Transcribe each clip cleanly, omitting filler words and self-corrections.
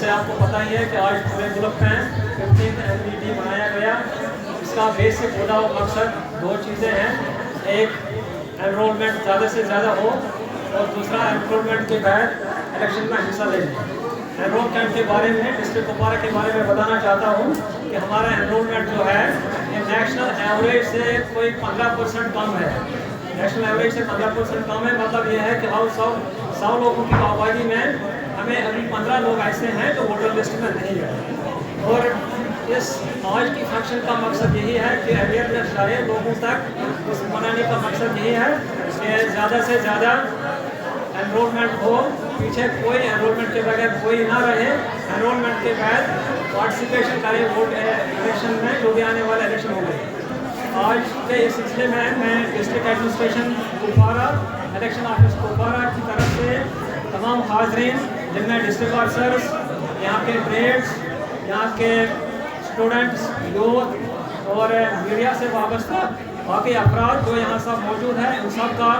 जैसे आपको पता ही है कि आज पूरे मुल्क में 15th NED बनाया गया। इसका बेसिक मुद्दा और मकसद दो चीज़ें हैं, एक एनरोलमेंट ज़्यादा से ज़्यादा हो और दूसरा एनरोलमेंट के बाद इलेक्शन में हिस्सा लेना। एनरोलमेंट के बारे में डिस्ट्रिक्ट कुपवारा के बारे में बताना चाहता हूँ कि हमारा एनरोलमेंट जो है ये नेशनल एवरेज से कोई 15% कम है। नेशनल एवरेज से 15% कम है, मतलब ये है कि हम 100 लोगों की आबादी में हमें अभी 15 लोग ऐसे हैं जो वोटर लिस्ट में नहीं है। और इस आज की फंक्शन का मकसद यही है कि अवेयरनेस जाए लोगों तक। इस मनाने का मकसद यही है कि ज़्यादा से ज़्यादा एनरोलमेंट हो, पीछे कोई एनरोलमेंट के बगैर कोई ना रहे। एनरोलमेंट के बाद पार्टिसिपेशन करें वोट इलेक्शन में, जो भी आने वाला इलेक्शन हो गए। आज के इस सिलसिले में मैं district administration Kupwara, election office Kupwara की तरफ से तमाम हाजरीन, जिनमें डिस्ट्रिक्ट ऑफिसर्स, यहाँ के ट्रेड्स, यहाँ के स्टूडेंट्स, यूथ और मीडिया से वाबस्ता बाकी अफराद जो यहाँ सब मौजूद हैं, उन सब का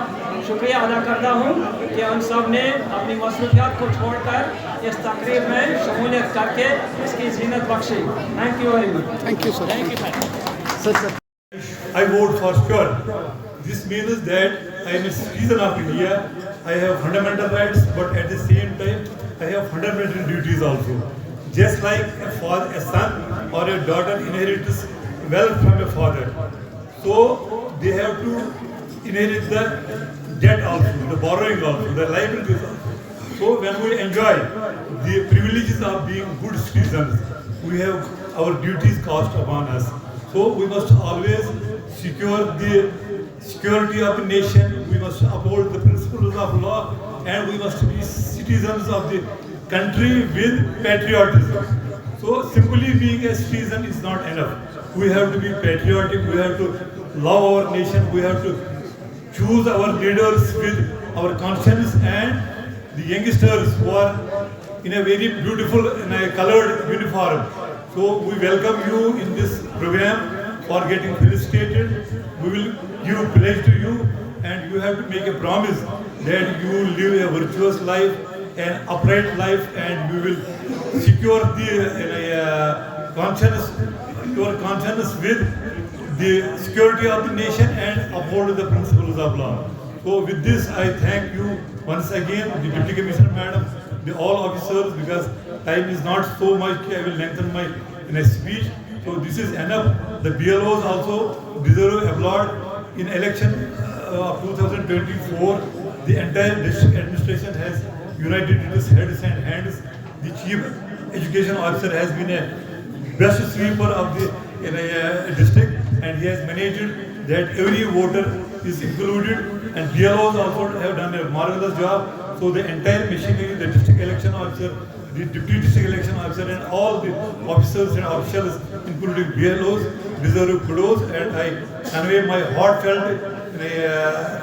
शुक्रिया अदा करता हूँ कि उन सब ने अपनी मसरूफियात को छोड़कर इस तकरीब में शमूलियत करके इसकी जीनत बख्शी। Thank you very much. Thank you sir. Thank you sir. I vote for sure. This means that I am a citizen of India. I have fundamental rights, but at the same time, I have fundamental duties also. Just like a son or a daughter inherits wealth from a father, so they have to inherit the debt also, the borrowing also, the liabilities also. So when we enjoy the privileges of being good citizens, we have our duties cast upon us. So we must always secure the security of the nation, we must uphold the principles of law, and we must be citizens of the country with patriotism. So simply being a citizen is not enough. We have to be patriotic, we have to love our nation, we have to choose our leaders with our conscience, and the youngsters who are in a very beautiful and a colored uniform. So we welcome you in this program for getting felicitated. We will give pledge to you, and you have to make a promise that you will live a virtuous life, an upright life, and you will secure the conscience, your conscience with the security of the nation and uphold the principles of law. So with this, I thank you once again, the Deputy Commissioner Madam, all officers, because time is not so much. I will lengthen my speech. So this is enough. The BLOs also deserve applaud. In election of 2024, the entire district administration has united its heads and hands. The chief education officer has been a best sweeper of the district, and he has managed that every voter is included, and BLOs also have done a marvelous job. So the entire machinery, the district election officer, the deputy district election officer, and all the officers and officials, including BLOs, deserve kudos, and I convey my heartfelt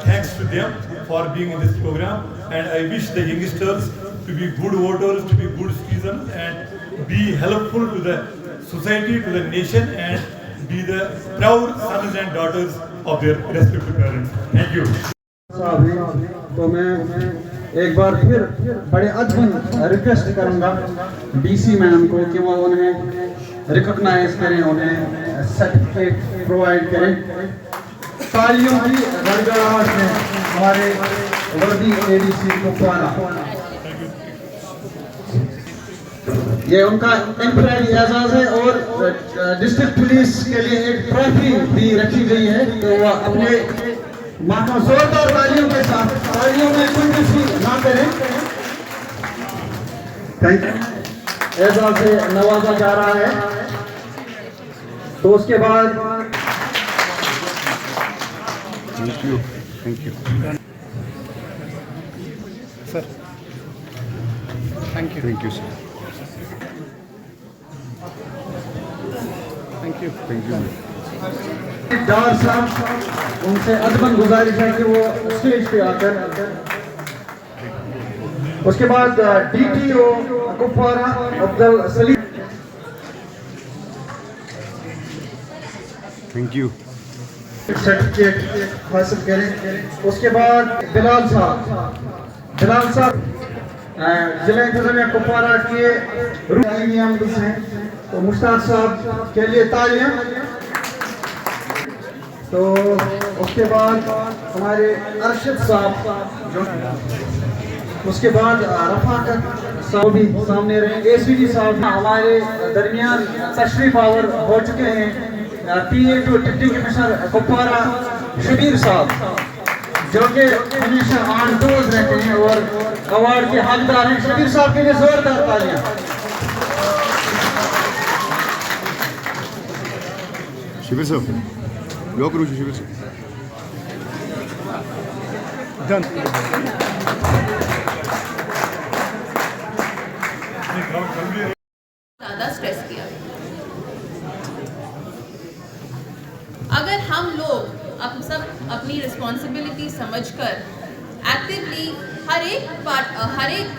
thanks to them for being in this program. And I wish the youngsters to be good voters, to be good citizens, and be helpful to the society, to the nation, and be the proud sons and daughters of their respective parents. Thank you. तो मैं एक बार फिर बड़े अदब request करूंगा DC madam को कि वो उन्हें रिकॉग्नाइज करें, उन्हें सर्टिफिकेट प्रोवाइड करें। तालियों की गड़गड़ाहट में हमारे वर्दी एडीसी कुपवारा, ये उनका इंफरादी एजाज है। और डिस्ट्रिक्ट पुलिस के लिए एक ट्रॉफी भी रखी गई है, तो वह अपने मानो जोरदार तालियों के साथ, तालियों में कोई ना करें, एजाज से नवाजा जा रहा है। तो उसके बाद thank you sir. Thank you sir. Thank you Dar साहब, उनसे अदबन गुजारिश है कि वो स्टेज पे आकर, उसके बाद DTO Kupwara Abdul Salim, thank you, certificate हासिल करें। उसके बाद बिलाल साहब जिला इंतजामिया कुपवारा के रूहानी हैं, तो मुश्ताक साहब के लिए तालियां। तो उसके बाद हमारे अरशद साहब जो, उसके बाद रफाकत साहब भी सामने रहेंगे। एसवीडी साहब हमारे दरमियान तशरीफ आवर हो चुके हैं। PA2 deputy commissioner Kupwara Shabir साहब जो कि हमेशा ऑन टूर्स रहते हैं और अवार्ड के हकदार हैं। शबीर साहब के लिए जोरदार तालियां। शिविर साहब, यो करू शिविर साहब। ज़्यादा स्ट्रेस किया। अगर हम लोग सब अपनी रिस्पॉन्सिबिलिटी समझकर एक्टिवली हर एक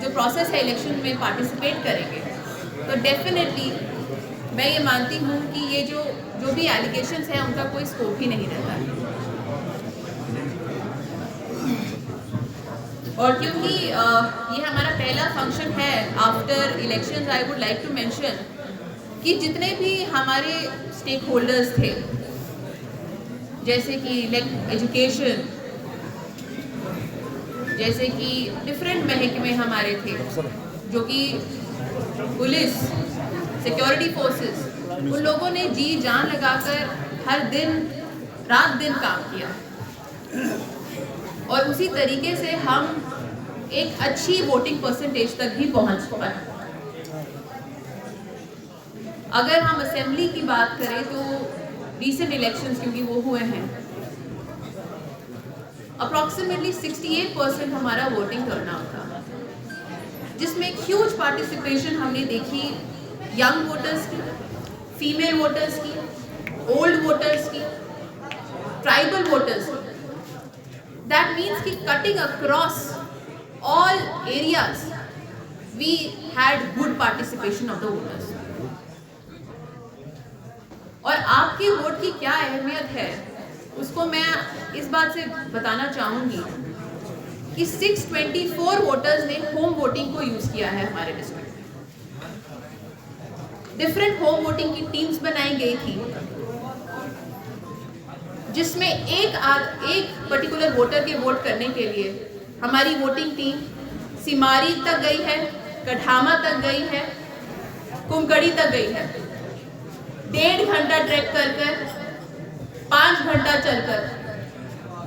जो प्रोसेस है इलेक्शन में पार्टिसिपेट करेंगे तो डेफिनेटली मैं ये मानती हूँ कि ये जो भी एलिगेशंस हैं उनका कोई स्कोप ही नहीं रहता है। और क्योंकि ये हमारा पहला फंक्शन है after elections, I would like to mention कि जितने भी हमारे स्टेक होल्डर्स थे, जैसे कि एजुकेशन, जैसे कि डिफरेंट महकमे हमारे थे, जो कि पुलिस, सिक्योरिटी फोर्सेस, उन लोगों ने जी जान लगाकर हर दिन रात दिन काम किया और उसी तरीके से हम एक अच्छी वोटिंग परसेंटेज तक भी पहुंच पाए। अगर हम असेंबली की बात करें तो रीसेंट इलेक्शंस क्योंकि वो हुए हैं, अप्रॉक्सीमेटली 68% हमारा वोटिंग टर्नआउट था, जिसमें एक ह्यूज पार्टिसिपेशन हमने देखी यंग वोटर्स की, फीमेल वोटर्स की, ओल्ड वोटर्स की, ट्राइबल वोटर्स की। दैट मीन्स कि cutting across all areas we had good participation of the voters. और आपके वोट की क्या अहमियत है उसको मैं इस बात से बताना चाहूँगी कि 624 वोटर्स ने होम वोटिंग को यूज़ किया है हमारे डिस्ट्रिक्ट में। डिफरेंट होम वोटिंग की टीम्स बनाई गई थी, जिसमें एक पर्टिकुलर वोटर के वोट करने के लिए हमारी वोटिंग टीम सिमारी तक गई है, कढ़ामा तक गई है, कुमकड़ी तक गई है। 1.5 घंटा ट्रैक कर 5 घंटा चलकर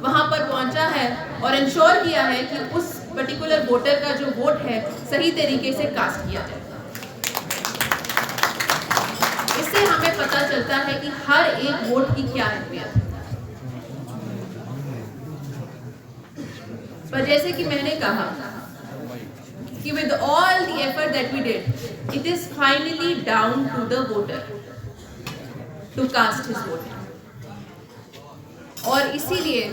वहां पर पहुंचा है और इंश्योर किया है कि उस पर्टिकुलर वोटर का जो वोट है सही तरीके से कास्ट किया जाए। इससे हमें पता चलता है कि हर एक वोट की क्या अहमियत है। पर जैसे कि मैंने कहा कि with all the effort that we did, it is finally down to the voter to cast his vote. और इसीलिए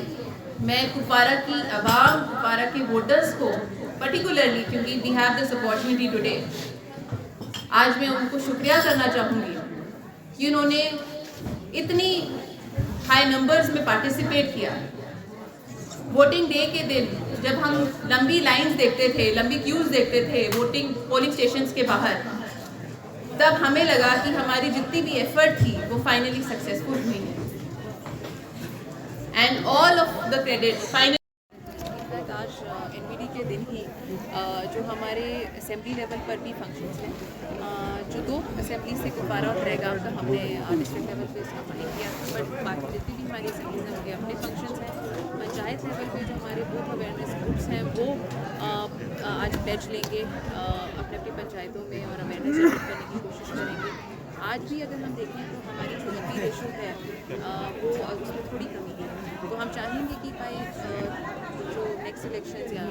मैं कुपवारा की आवाम, कुपवारा के वोटर्स को पर्टिकुलरली, क्योंकि we have this opportunity today, आज मैं उनको शुक्रिया करना चाहूँगी कि उन्होंने इतनी हाई नंबर्स में पार्टिसिपेट किया। वोटिंग डे के दिन जब हम लंबी लाइंस देखते थे, लंबी क्यूज देखते थे पोलिंग स्टेशंस के बाहर, तब हमें लगा कि हमारी जितनी भी एफर्ट थी वो फाइनली सक्सेसफुल हुई है। And all of the credit finally आज एनवीडी के दिन ही जो हमारे असेंबली लेवल पर भी फंक्शंस हैं, जो 2 असेंबली से कुपवारा और दरेगांव का हमने डिस्ट्रिक्ट लेवल पे इसका फंडिंग किया, बट बाकी जितनी भी हमारी असेंबलीज हैं उनके अपने फंक्शंस हैं। पंचायत लेवल पे जो हमारे बूथ अवेयरनेस ग्रुप्स हैं वो आज बैच लेंगे अपने अपनी पंचायतों में और अवेयरनेस करने की कोशिश करेंगे। आज भी अगर हम देखें तो हमारी जो ईपी रेशो है वो उसमें थोड़ी कमी है, तो हम चाहेंगे कि भाई जो नेक्स्ट इलेक्शंस या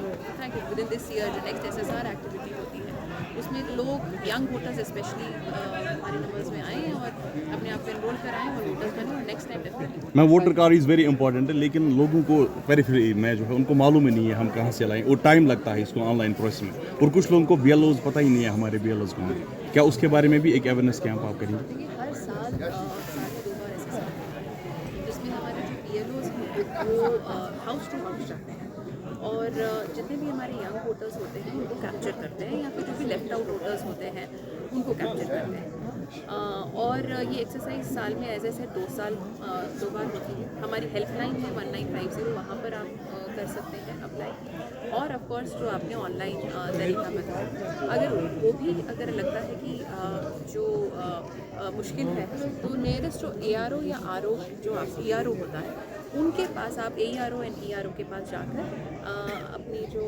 विद इन दिस ईयर जो नेक्स्ट SSR एक्टिविटी होती है उसमें लोग यंग वोटर्स स्पेशली हमारे नंबर्स में आएँ और अपने आप को एनरोल कराएं और वोटर्स बने और नेक्स्ट टाइम डेफिनेटली। मैं voter card is very important है, लेकिन लोगों को पेरिफेरी में जो है उनको मालूम ही नहीं है हम कहाँ से लाएं, और टाइम लगता है इसको ऑनलाइन प्रोसेस में, और कुछ लोगों को BLOs पता ही नहीं है हमारे BLOs को। क्या उसके बारे में भी एक अवेयरनेस कैंप आप करेंगे? हर साल 2 बार SSR जिसमें हमारे जो BLOs हैं वो हाउस टू हाउस जाते हैं और जितने भी हमारे यंग वोटर्स होते हैं उनको कैप्चर करते हैं, या फिर जो भी लेफ्ट आउट वोटर्स होते हैं उनको कैप्चर करते हैं। और ये एक्सरसाइज साल में एज ए 2 बार होती है। हमारी हेल्पलाइन है 1950, वहाँ पर आप कर सकते हैं अप्लाई। और ऑफ कोर्स जो आपने ऑनलाइन तरीका बताया, अगर वो भी अगर लगता है कि जो मुश्किल है, तो नियरेस्ट जो ARO या RO जो ERO होता है उनके पास आप ARO एंड ERO के पास जाकर अपनी जो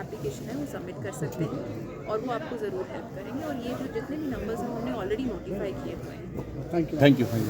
एप्लीकेशन है वो सबमिट कर सकते हैं, और वो आपको ज़रूर हेल्प करेंगे। और ये जो जितने भी नंबर्स हैं हमने ऑलरेडी नोटिफाई किए हुए हैं। Thank you ma'am.